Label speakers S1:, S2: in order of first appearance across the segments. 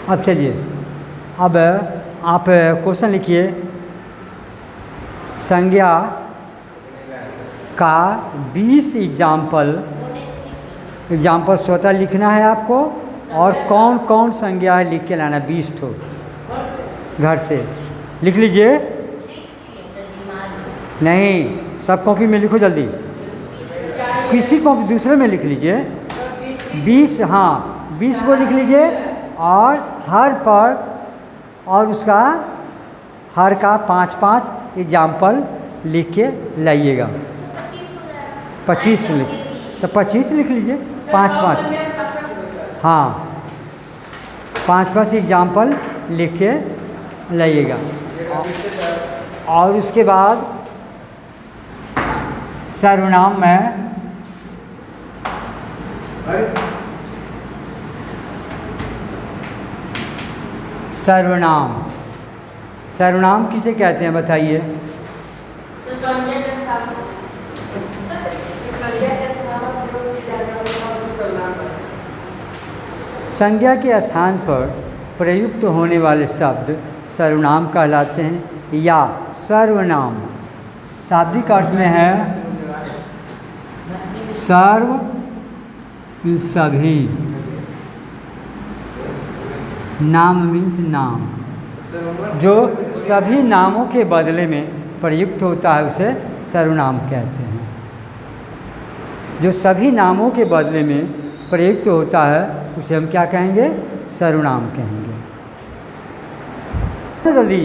S1: अब चलिए, अब आप क्वेश्चन लिखिए। संज्ञा का 20 एग्जाम्पल स्वतः लिखना है आपको, और कौन कौन संज्ञा है लिख के लाना 20 ठो घर से लिख लीजिए। नहीं, सब कॉपी में लिखो जल्दी, किसी कॉपी दूसरे में लिख लीजिए। 20, हाँ 20 को लिख लीजिए, और हर पर और उसका हर का 5-5 एग्जाम्पल लिख के लाइएगा। 25 लिख, तो 25 लिख लीजिए, 5-5, हाँ 5-5 एग्जाम्पल लिख के लाइएगा। और उसके बाद सर्वनाम में सर्वनाम किसे कहते हैं बताइए? संज्ञा के स्थान पर प्रयुक्त होने वाले शब्द सर्वनाम कहलाते हैं, या सर्वनाम शाब्दिक अर्थ में है सर्व सभी, नाम मीन्स नाम, जो सभी नामों के बदले में प्रयुक्त होता है उसे सर्वनाम कहते हैं। जो सभी नामों के बदले में प्रयुक्त होता है उसे हम क्या कहेंगे? सर्वनाम कहेंगे। जल्दी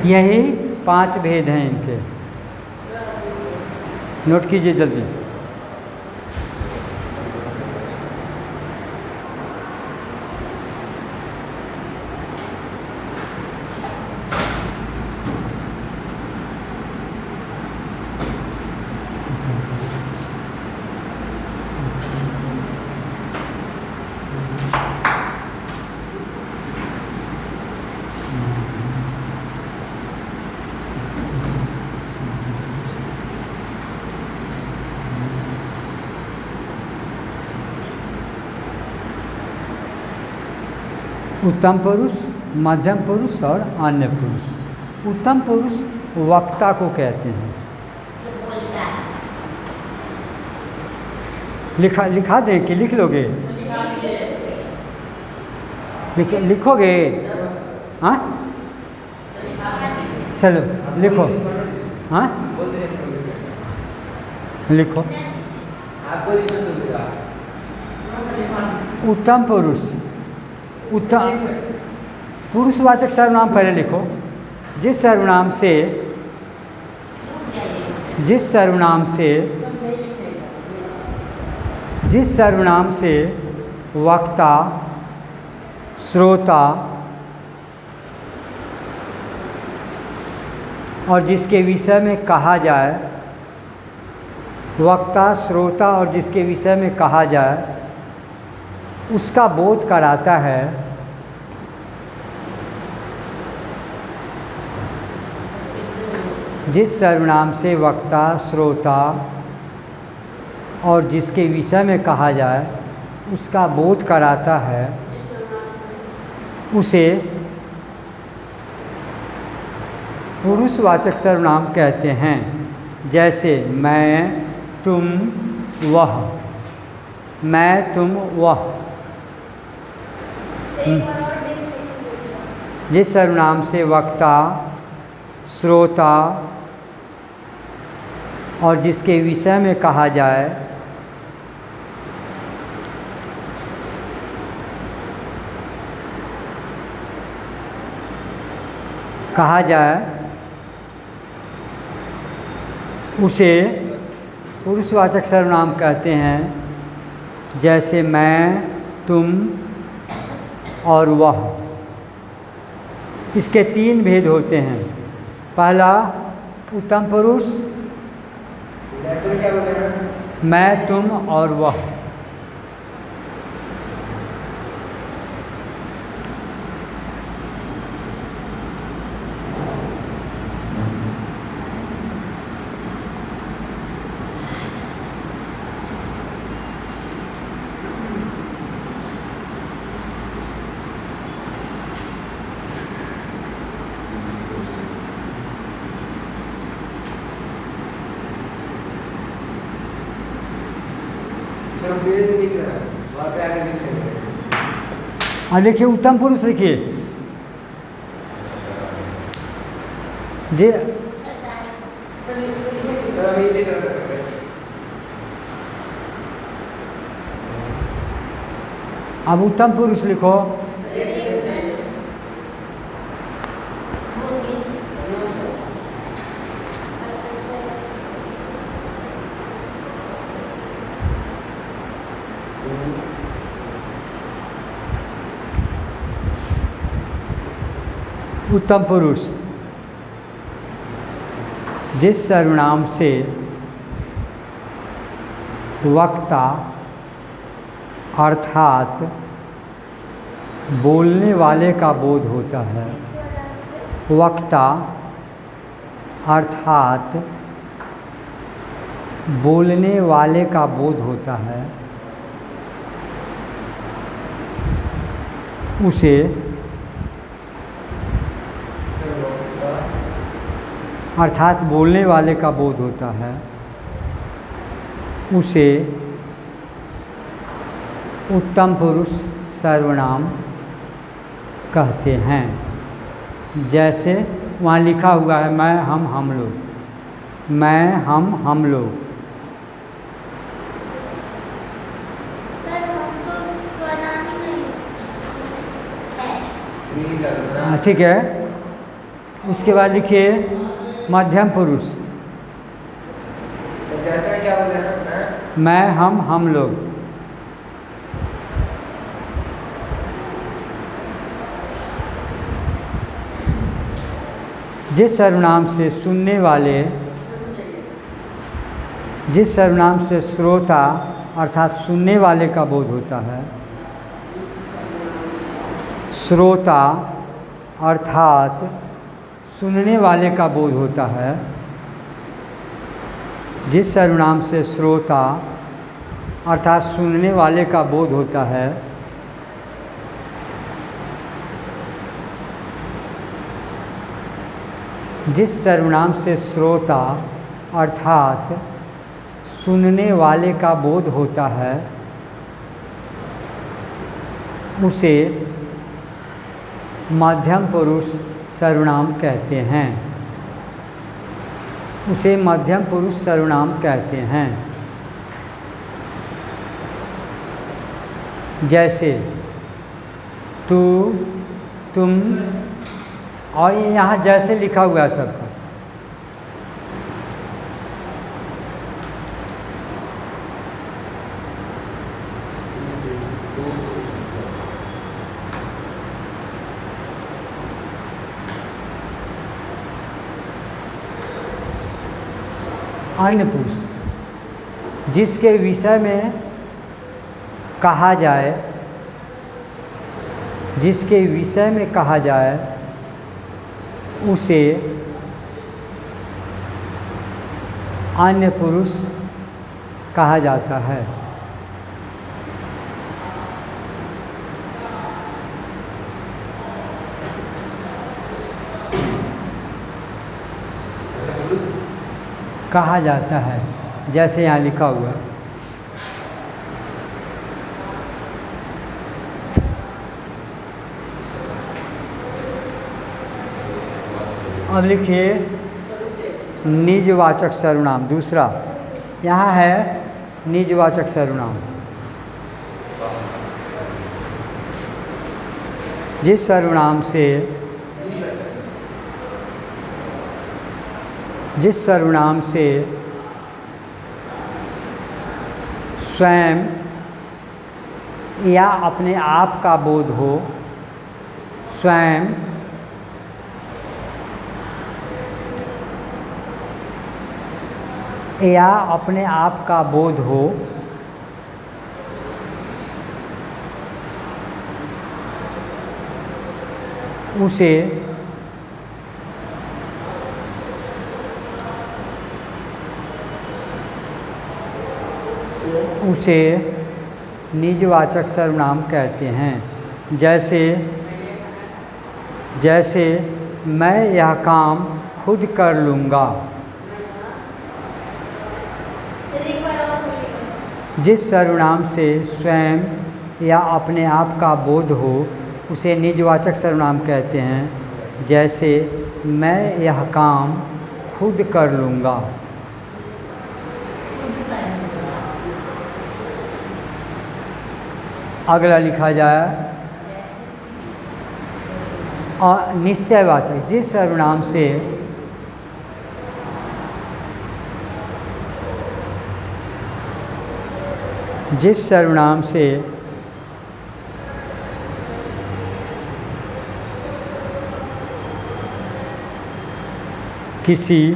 S1: यही 5 भेद हैं इनके, नोट कीजिए जल्दी। उत्तम पुरुष, मध्यम पुरुष और अन्य पुरुष। उत्तम पुरुष वक्ता को कहते हैं। लिखा दें कि लिख लोगे? लिखोगे? हाँ चलो लिखो। हाँ लिखो। उत्तम पुरुष, उत्तम पुरुषवाचक सर्वनाम पहले लिखो। जिस सर्वनाम से जिस सर्वनाम से जिस सर्वनाम से वक्ता, श्रोता और जिसके विषय में कहा जाए, वक्ता, श्रोता और जिसके विषय में कहा जाए उसका बोध कराता है, जिस सर्वनाम से वक्ता, श्रोता और जिसके विषय में कहा जाए उसका बोध कराता है, उसे पुरुषवाचक सर्वनाम कहते हैं। जैसे मैं, तुम, वह। मैं, तुम, वह। जिस सर्वनाम से वक्ता, श्रोता और जिसके विषय में कहा जाए उसे पुरुषवाचक सर्वनाम कहते हैं। जैसे मैं, तुम और वह। इसके 3 भेद होते हैं। पहला उत्तम पुरुष,
S2: क्या बोलेगा?
S1: मैं, तुम और वह। अब लिखिए उत्तम पुरुष लिखिए। जे अब उत्तम पुरुष लिखो। उत्तम पुरुष जिस सर्वनाम से वक्ता अर्थात बोलने वाले का बोध होता है। वक्ता अर्थात बोलने वाले का बोध होता है, उसे अर्थात बोलने वाले का बोध होता है, उसे उत्तम पुरुष सर्वनाम कहते हैं। जैसे वहाँ लिखा हुआ है मैं, हम लोग। मैं, हम लोग।
S3: सर हम तो सर्वनाम ही नहीं है।
S1: ठीक है। उसके बाद लिखिए मध्यम पुरुष।
S2: जैसे क्या बोले हैं?
S1: मैं, हम लोग। जिस सर्वनाम से सुनने वाले, जिस सर्वनाम से श्रोता अर्थात सुनने वाले का बोध होता है, श्रोता अर्थात सुनने वाले का बोध होता है। जिस सर्वनाम से श्रोता अर्थात सुनने वाले का बोध होता है, जिस सर्वनाम से श्रोता अर्थात सुनने वाले का बोध होता है, उसे मध्यम पुरुष सर्वनाम कहते हैं। उसे मध्यम पुरुष सर्वनाम कहते हैं। जैसे तू, तुम, और ये यहाँ जैसे लिखा हुआ है सबका। अन्य पुरुष जिसके विषय में कहा जाए, जिसके विषय में कहा जाए उसे अन्य पुरुष कहा जाता है। कहा जाता है, जैसे यहाँ लिखा हुआ। अब लिखिए निजवाचक सर्वनाम। दूसरा यहाँ है निजवाचक सर्वनाम। जिस सर्वनाम से स्वयं या अपने आप का बोध हो, स्वयं या अपने आप का बोध हो, उसे निजवाचक सर्वनाम कहते हैं। जैसे मैं यह काम खुद कर लूँगा। जिस सर्वनाम से स्वयं या अपने आप का बोध हो उसे निजवाचक सर्वनाम कहते हैं। जैसे मैं यह काम खुद कर लूँगा। अगला लिखा जाए निश्चयवाचक। जिस सर्वनाम से किसी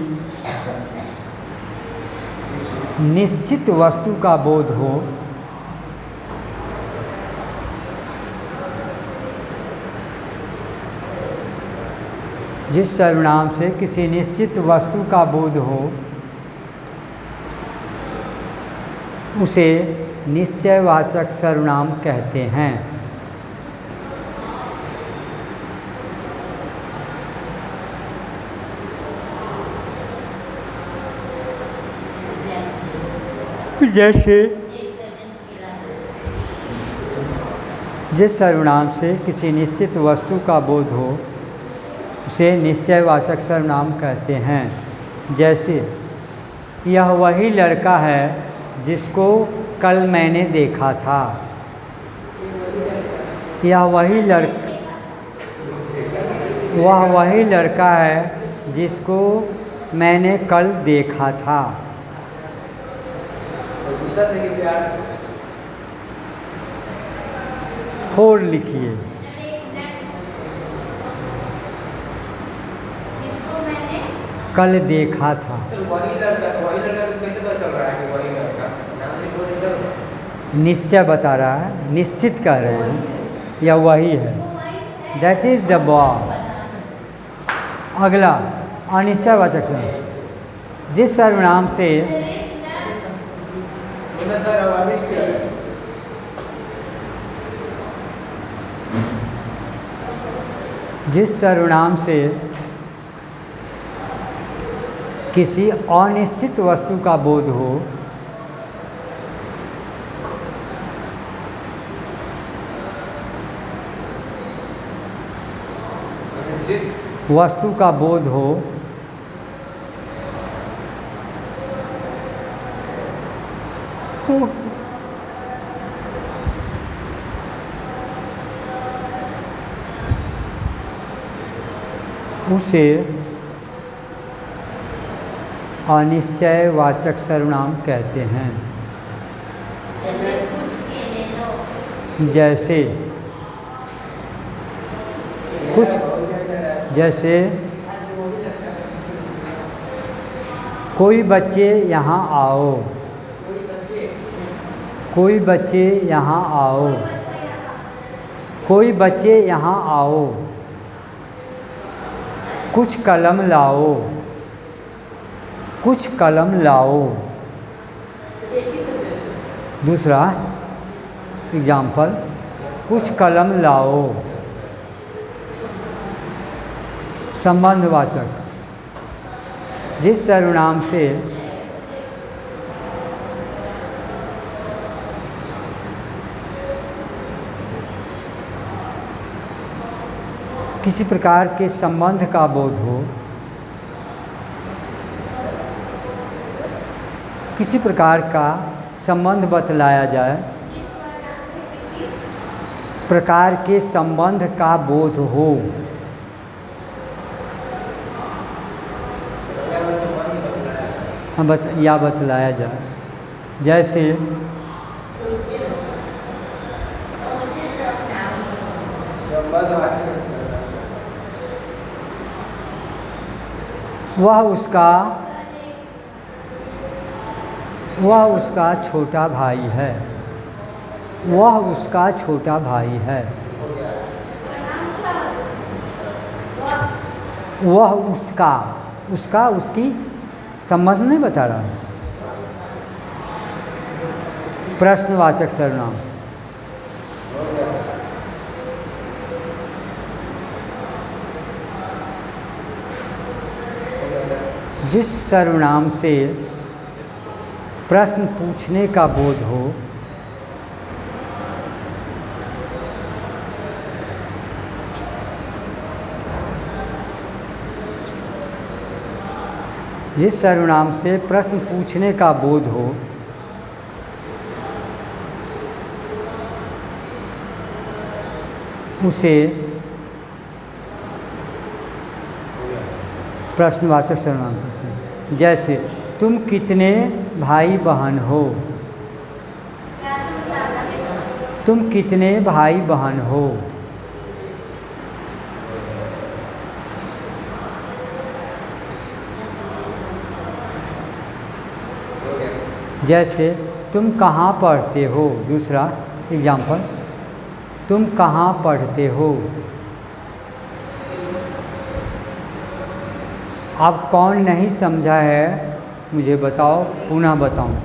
S1: निश्चित वस्तु का बोध हो, जिस सर्वनाम से किसी निश्चित वस्तु का बोध हो उसे निश्चयवाचक सर्वनाम कहते हैं। जैसे जिस सर्वनाम से किसी निश्चित वस्तु का बोध हो उसे निश्चयवाचक सर्वनाम कहते हैं। जैसे यह वही लड़का है जिसको कल मैंने देखा था। वह वही लड़का है जिसको मैंने कल देखा था। फोर लिखिए। कल देखा था।
S2: वही लड़का तो कैसे पता चल रहा है कि वही लड़का? नाम लिखो इधर।
S1: निश्चय बता रहा है, निश्चित कह रहे हैं या वही है। That is the boy. अगला अनिश्चयवाचक सर्वनाम। जिस सर्वनाम से किसी अनिश्चित वस्तु का बोध हो वस्तु का बोध हो उसे अनिश्चयवाचक सर्वनाम कहते हैं।
S3: जैसे कुछ के ले लो।
S1: जैसे कुछ, जैसे कोई बच्चे यहाँ आओ, कोई बच्चे यहाँ आओ, कोई बच्चे यहाँ आओ, कुछ कलम लाओ, कुछ कलम लाओ। दूसरा एग्जाम्पल, कुछ कलम लाओ। संबंधवाचक, जिस सर्वनाम से किसी प्रकार के संबंध का बोध हो, किसी प्रकार का संबंध बतलाया जाए, प्रकार के संबंध का बोध हो। या बतलाया जाए। जैसे वह उसका छोटा भाई है, वह उसका छोटा भाई है। वह उसका, उसका उसकी संबंध नहीं बता रहा। प्रश्नवाचक सर्वनाम, जिस सर्वनाम से प्रश्न पूछने का बोध हो, जिस सर्वनाम से प्रश्न पूछने का बोध हो, उसे प्रश्नवाचक सर्वनाम कहते हैं। जैसे तुम कितने भाई बहन हो, तुम कितने भाई बहन हो। जैसे तुम कहाँ पढ़ते हो। दूसरा एग्जाम्पल, तुम कहाँ पढ़ते हो। अब कौन नहीं समझा है मुझे बताओ, पुनः बताऊं।